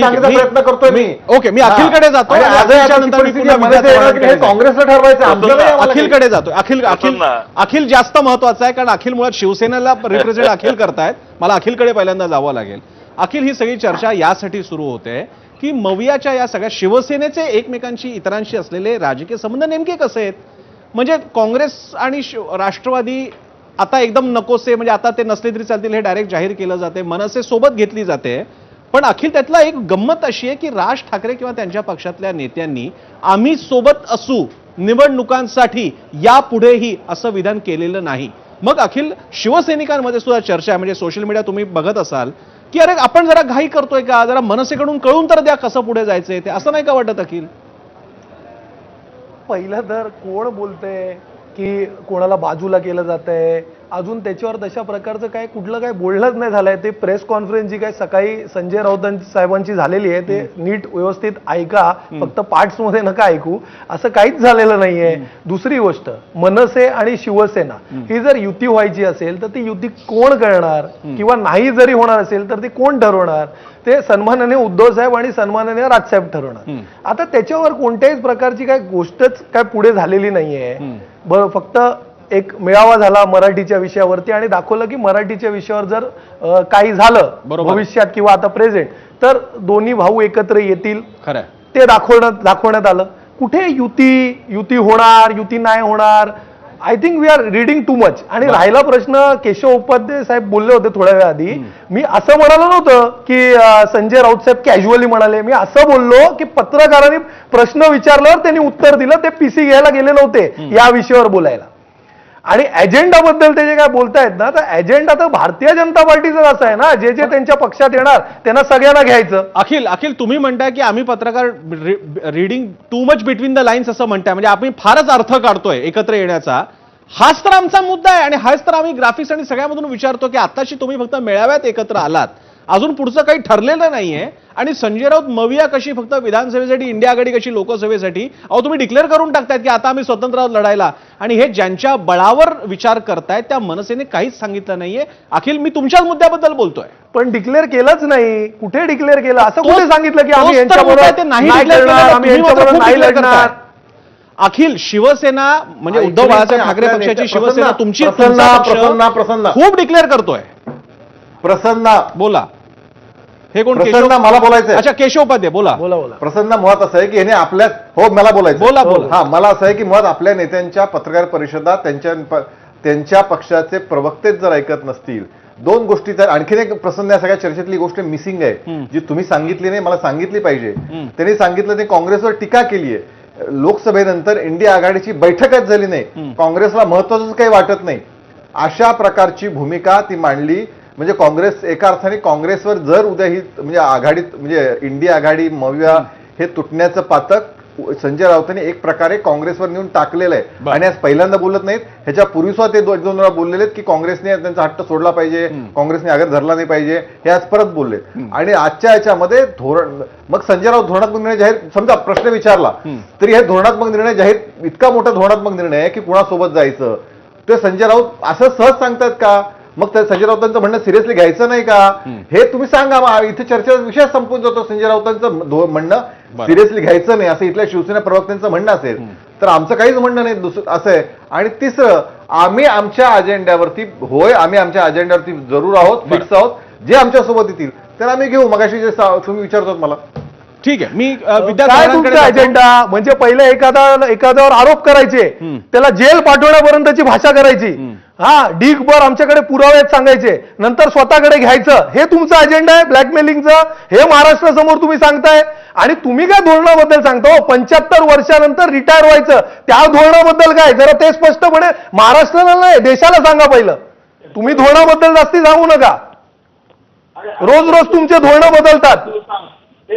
सांगण्याचा प्रयत्न करतोय मी. ओके, मी अखिलकडे जातो. काँग्रेसला ठरवायचं, अखिलकडे जातो. अखिल जास्त महत्वाचा आहे, कारण अखिल मुळात शिवसेनेला रिप्रेझेंट अखिल करतायत. मला अखिलकडे पहिल्यांदा जावं लागेल. अखिल, ही सगळी चर्चा यासाठी सुरू होते की मवियाच्या या सगळ्या शिवसेनेचे एकमेकांशी इतरांशी असलेले राजकीय संबंध नेमके कसे आहेत. म्हणजे काँग्रेस आणि राष्ट्रवादी आता एकदम नकोसे, म्हणजे आता ते नसले तरी चालतील हे डायरेक्ट जाहीर केलं जाते. मनसे सोबत घेतली जाते. पण अखिल, त्यातला एक गंमत अशी आहे की राज ठाकरे किंवा त्यांच्या पक्षातल्या नेत्यांनी आम्ही सोबत असू निवडणुकांसाठी यापुढेही असं विधान केलेलं नाही. मग अखिल, शिवसैनिकांमध्ये सुद्धा चर्चा आहे, म्हणजे सोशल मीडिया तुम्ही बघत असाल की अरे आपण जरा घाई करतोय का, जरा मनसेकडून कळून तर द्या कसं पुढे जायचंय ते, असं नाही का वाटत अखिल? पहिलं तर कोण बोलतंय की कोणाला बाजूला केलं जातंय, अजून त्याच्यावर तशा प्रकारचं काय कुठलं काय बोलणंच नाही झालंय. ते प्रेस कॉन्फरन्स जी काय सकाळी संजय राऊत साहेबांची झालेली आहे ते नीट व्यवस्थित ऐका, फक्त पार्ट्स मध्ये नका ऐकू. असं काहीच झालेलं नाहीये. दुसरी गोष्ट, मनसे आणि शिवसेना ही जर युती व्हायची असेल तर ती युती कोण करणार, किंवा नाही जरी होणार असेल तर ती कोण ठरवणार, ते सन्माननीय उद्धव साहेब आणि सन्माननीय राजसाहेब ठरवणार. आता त्याच्यावर कोणत्याही प्रकारची काय गोष्टच काय पुढे झालेली नाहीये. बरं, फक्त एक मेळावा झाला मराठीच्या विषयावरती आणि दाखवलं की मराठीच्या विषयावर जर काही झालं भविष्यात किंवा आता प्रेझेंट तर दोन्ही भाऊ एकत्र येतील, खरं ते दाखवण्यात आलं. कुठे युती होणार, युती नाही होणार, I think we are reading too much. आणि राहिला प्रश्न, केशव उपाध्याय साहेब बोलले होते थोड्या वेळ आधी, मी असं म्हणालो नव्हतं की संजय राऊत साहेब कॅज्युअली म्हणाले. मी असं बोललो की पत्रकारांनी प्रश्न विचारल्यावर त्यांनी उत्तर दिलं, ते पीसी घ्यायला गेले नव्हते या विषयावर बोलायला. आणि अजेंडाबद्दल ते जे काय बोलतायत ना, तर अजेंडा तर भारतीय जनता पार्टीचा असं आहे ना, जे त्यांच्या पक्षात येणार त्यांना सगळ्यांना घ्यायचं. अखिल, तुम्ही म्हणताय की आम्ही पत्रकार reading too much between the lines असं म्हणताय, म्हणजे आम्ही फारच अर्थ काढतोय एकत्र येण्याचा. हाच तर आमचा मुद्दा आहे आणि हाच तर आम्ही ग्राफिक्स आणि सगळ्यामधून विचारतो की आताशी तुम्ही फक्त मेळाव्यात एकत्र आलात, अजून पुढचं काही ठरलेलं नाहीये. आणि संजय राऊत मविया कशी फक्त विधानसभेसाठी, इंडिया आघाडी कशी लोकसभेसाठी, अहो तुम्ही डिक्लेअर करून टाकतायत की आता आम्ही स्वतंत्र आहोत लढायला. आणि हे ज्यांच्या बळावर विचार करतायत त्या मनसेने काहीच सांगितलं नाहीये. अखिल, मी तुमच्याच मुद्द्याबद्दल बोलतोय. पण डिक्लेअर केलंच नाही. कुठे डिक्लेअर केलं? असं कुठे सांगितलं की आम्ही यांच्याबरोबर नाही लढणार? अखिल, शिवसेना म्हणजे उद्धव बाळासाहेब ठाकरे पक्षाची शिवसेना तुमची खूप डिक्लेअर करतोय. प्रसन्न बोला. हे कोण? प्रसन्न, मला बोलायचं. अच्छा, केशव उपाध्याय बोला. प्रसन्न, मुळात असं आहे की याने आपल्या, हो मला बोलायचं, बोला. हा, मला असं आहे की मुळात आपल्या नेत्यांच्या पत्रकार परिषदात त्यांच्या पक्षाचे प्रवक्तेच जर ऐकत नसतील, दोन गोष्टी. तर आणखीन एक प्रसन्न या सगळ्या चर्चेतली गोष्ट मिसिंग आहे, जी तुम्ही सांगितली नाही, मला सांगितली पाहिजे. त्यांनी सांगितलं ते काँग्रेसवर टीका केली आहे. लोकसभेनंतर इंडिया आघाडीची बैठकच झाली नाही, काँग्रेसला महत्वाचं काही वाटत नाही, अशा प्रकारची भूमिका ती मांडली. म्हणजे काँग्रेस एका अर्थाने, काँग्रेसवर जर उद्या ही म्हणजे आघाडीत, म्हणजे इंडिया आघाडी मविया हे तुटण्याचं पातक संजय राऊतांनी एक प्रकारे काँग्रेसवर नेऊन टाकलेलं आहे. आणि आज पहिल्यांदा बोलत नाहीत, ह्याच्या पूर्वी सुद्धा ते दोन वेळा बोललेले की काँग्रेसने त्यांचा हट्ट सोडला पाहिजे, काँग्रेसने आघात धरला नाही पाहिजे, हे आज परत बोलले. आणि आजच्या याच्यामध्ये धोरण, मग संजय राऊत धोरणात्मक निर्णय जाहीर, समजा प्रश्न विचारला तरी हे धोरणात्मक निर्णय जाहीर, इतका मोठा धोरणात्मक निर्णय आहे की कुणासोबत जायचं ते संजय राऊत असं सहज सांगतात का? मग संजय राऊतांचं म्हणणं सिरियसली घ्यायचं नाही का? हे तुम्ही सांगा. इथे चर्चेचा विषय संपून जातो. संजय राऊतांचं म्हणणं सिरियसली घ्यायचं नाही असं इथल्या शिवसेना प्रवक्त्यांचं म्हणणं असेल तर आमचं काहीच म्हणणं नाही दुसरं असं आहे. आणि तिसरं, आम्ही आमच्या अजेंड्यावरती, होय आम्ही आमच्या अजेंड्यावरती जरूर आहोत, फिक्स आहोत, जे आमच्यासोबत येतील तर आम्ही घेऊ. मगाशी जे तुम्ही विचारतो मला, ठीक आहे. मी काय तुमचा अजेंडा? म्हणजे पहिले एखाद्यावर आरोप करायचे, त्याला जेल पाठवण्यापर्यंतची भाषा करायची, हा ढीकभर आमच्याकडे पुरावे सांगायचे, नंतर स्वतःकडे घ्यायचं, हे तुमचं अजेंडा आहे ब्लॅकमेलिंगचं? हे महाराष्ट्रासमोर तुम्ही सांगताय आणि तुम्ही काय धोरणाबद्दल सांगता? 75 वर्षानंतर रिटायर व्हायचं, त्या धोरणाबद्दल काय? जरा ते स्पष्टपणे महाराष्ट्राला नाही देशाला सांगा पहिलं. तुम्ही धोरणाबद्दल जास्ती सांगू नका. रोज रोज तुमचे धोरणं बदलतात.